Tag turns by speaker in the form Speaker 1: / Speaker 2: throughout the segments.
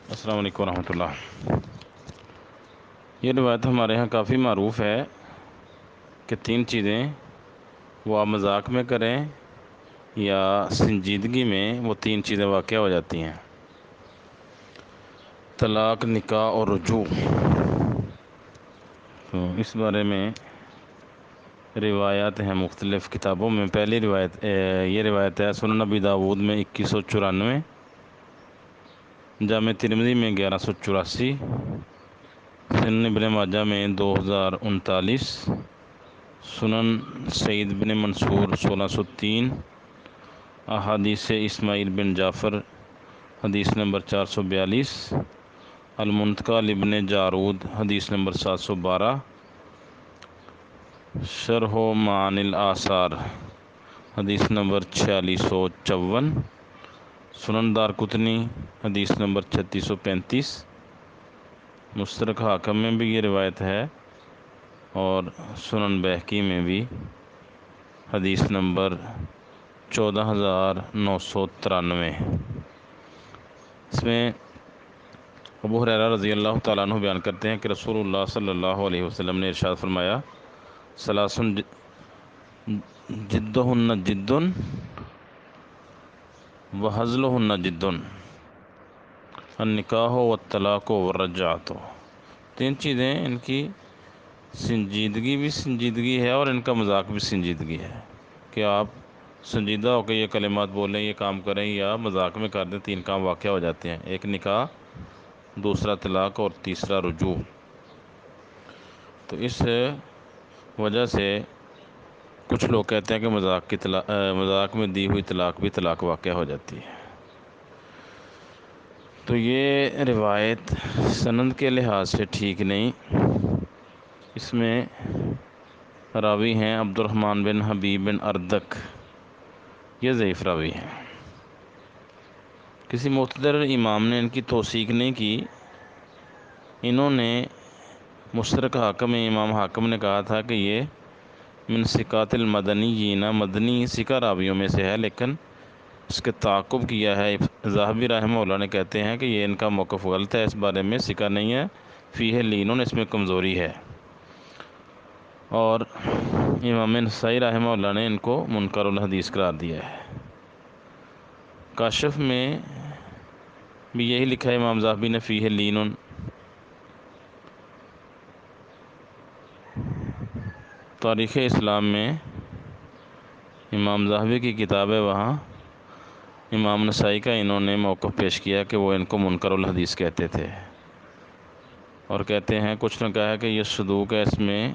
Speaker 1: السلام علیکم ورحمۃ اللہ۔ یہ روایت ہمارے ہاں کافی معروف ہے کہ تین چیزیں وہ آپ مذاق میں کریں یا سنجیدگی میں وہ تین چیزیں واقع ہو جاتی ہیں: طلاق، نکاح اور رجوع۔ تو اس بارے میں روایات ہیں مختلف کتابوں میں۔ پہلی روایت یہ روایت ہے سنن نبی داود میں 2194، جامع ترمذی میں 1184، سنن ابن ماجہ میں 2039، سنن سعید بن منصور 1603، احادیث اسماعیل بن جعفر حدیث نمبر 442، المنتقى لابن جارود حدیث نمبر 712، شرح معانی الآثار حدیث نمبر 4654، سنن دارقطنی حدیث نمبر 3635، مستدرک حاکم میں بھی یہ روایت ہے، اور سنن بہقی میں بھی حدیث نمبر 14993۔ اس میں ابو ہریرہ رضی اللہ تعالیٰ عنہ بیان کرتے ہیں کہ رسول اللہ صلی اللہ علیہ وسلم نے ارشاد فرمایا: ثلاث جدہن جد وہزلہن جد، النکاح والطلاق والرجعۃ۔ تین چیزیں ان کی سنجیدگی بھی سنجیدگی ہے اور ان کا مذاق بھی سنجیدگی ہے کہ آپ سنجیدہ ہو کے یہ کلمات بولیں، یہ کام کریں یا مذاق میں کر دیں، تین کام واقع ہو جاتے ہیں: ایک نکاح، دوسرا طلاق اور تیسرا رجوع۔ تو اس وجہ سے کچھ لوگ کہتے ہیں کہ مذاق میں دی ہوئی طلاق بھی طلاق واقع ہو جاتی ہے۔ تو یہ روایت سند کے لحاظ سے ٹھیک نہیں۔ اس میں راوی ہیں عبد الرحمن بن حبیب بن اردک، یہ ضعیف راوی ہیں۔ کسی معتبر امام نے ان کی توثیق نہیں کی۔ انہوں نے مستدرک حاکم میں امام حاکم نے کہا تھا کہ یہ من ثقات المدنیین، مدنی ثقہ راویوں میں سے ہے، لیکن اس کے تعاقب کیا ہے۔ ذہبی رحمہ اللہ نے کہتے ہیں کہ یہ ان کا موقف غلط ہے، اس بارے میں ثقہ نہیں ہے، فیہ لین، اس میں کمزوری ہے۔ اور امام نسائی رحمہ اللہ نے ان کو منکر الحدیث قرار دیا ہے۔ کاشف میں بھی یہی لکھا ہے امام ذہبی نے، فیہ لین۔ تاریخ اسلام میں امام ذہبی کی کتاب ہے، وہاں امام نسائی کا انہوں نے موقف پیش کیا کہ وہ ان کو منکر الحدیث کہتے تھے، اور کہتے ہیں کچھ نے کہا ہے کہ یہ صدوق ہے، اس میں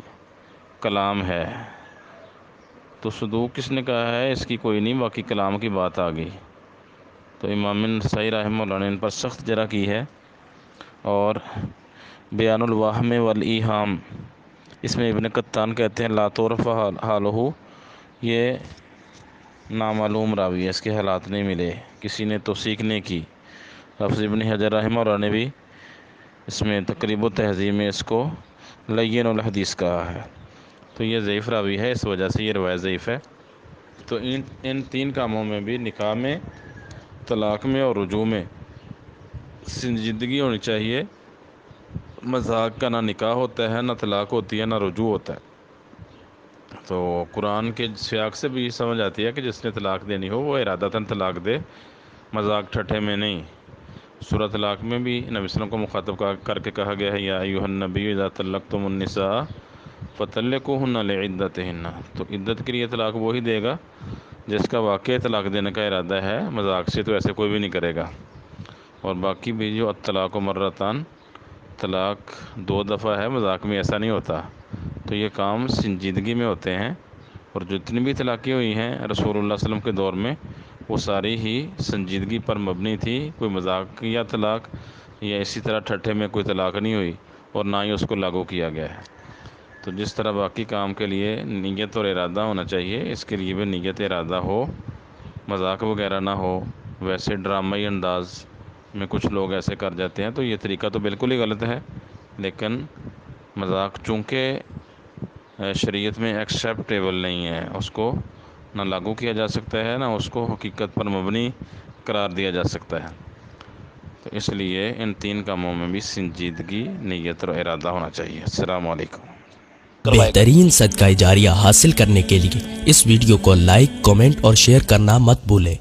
Speaker 1: کلام ہے۔ تو صدوق کس نے کہا ہے اس کی کوئی نہیں، باقی کلام کی بات آ گئی۔ تو امام نسائی رحمہ اللہ نے ان پر سخت جرح کی ہے۔ اور بیان الوہم والایہام، اس میں ابن قطان کہتے ہیں لا تعرف حالہ، یہ نامعلوم راوی ہے، اس کے حالات نہیں ملے، کسی نے توثیق نہیں کی۔ حافظ ابن حجر رحمہ اللہ نے بھی اس میں تقریب التہذیب میں اس کو لین الحدیث کہا ہے۔ تو یہ ضعیف راوی ہے، اس وجہ سے یہ روایت ضعیف ہے۔ تو ان تین کاموں میں بھی، نکاح میں، طلاق میں اور رجوع میں، سنجیدگی ہونی چاہیے۔ مذاق کا نہ نکاح ہوتا ہے، نہ طلاق ہوتی ہے، نہ رجوع ہوتا ہے۔ تو قرآن کے سیاق سے بھی سمجھ آتی ہے کہ جس نے طلاق دینی ہو وہ ارادتاً طلاق دے، مذاق ٹھٹھے میں نہیں۔ سورۃ طلاق میں بھی نبی صلی اللہ علیہ وسلم کو مخاطب کر کے کہا گیا ہے یا ایھا النبی اذا طلقتم النساء فطلقوہن لعدتہن۔ تو عدت کے لیے طلاق وہی دے گا جس کا واقعی طلاق دینے کا ارادہ ہے، مذاق سے تو ایسے کوئی بھی نہیں کرے گا۔ اور باقی بھی جو الطلاق مرتان، طلاق دو دفعہ ہے، مذاق میں ایسا نہیں ہوتا۔ تو یہ کام سنجیدگی میں ہوتے ہیں، اور جتنی بھی طلاقیں ہوئی ہیں رسول اللہ صلی اللہ علیہ وسلم کے دور میں وہ ساری ہی سنجیدگی پر مبنی تھی۔ کوئی مذاق یا طلاق یا اسی طرح ٹھٹھے میں کوئی طلاق نہیں ہوئی، اور نہ ہی اس کو لاگو کیا گیا ہے۔ تو جس طرح باقی کام کے لیے نیت اور ارادہ ہونا چاہیے، اس کے لیے بھی نیت ارادہ ہو، مذاق وغیرہ نہ ہو۔ ویسے ڈرامائی انداز میں کچھ لوگ ایسے کر جاتے ہیں، تو یہ طریقہ تو بالکل ہی غلط ہے۔ لیکن مذاق چونکہ شریعت میں ایکسیپٹیبل نہیں ہے، اس کو نہ لاگو کیا جا سکتا ہے، نہ اس کو حقیقت پر مبنی قرار دیا جا سکتا ہے۔ تو اس لیے ان 3 کاموں میں بھی سنجیدگی، نیت اور ارادہ ہونا چاہیے۔ السلام علیکم۔
Speaker 2: بہترین صدقہ جاریہ حاصل کرنے کے لیے اس ویڈیو کو لائک، کمنٹ اور شیئر کرنا مت بھولیں۔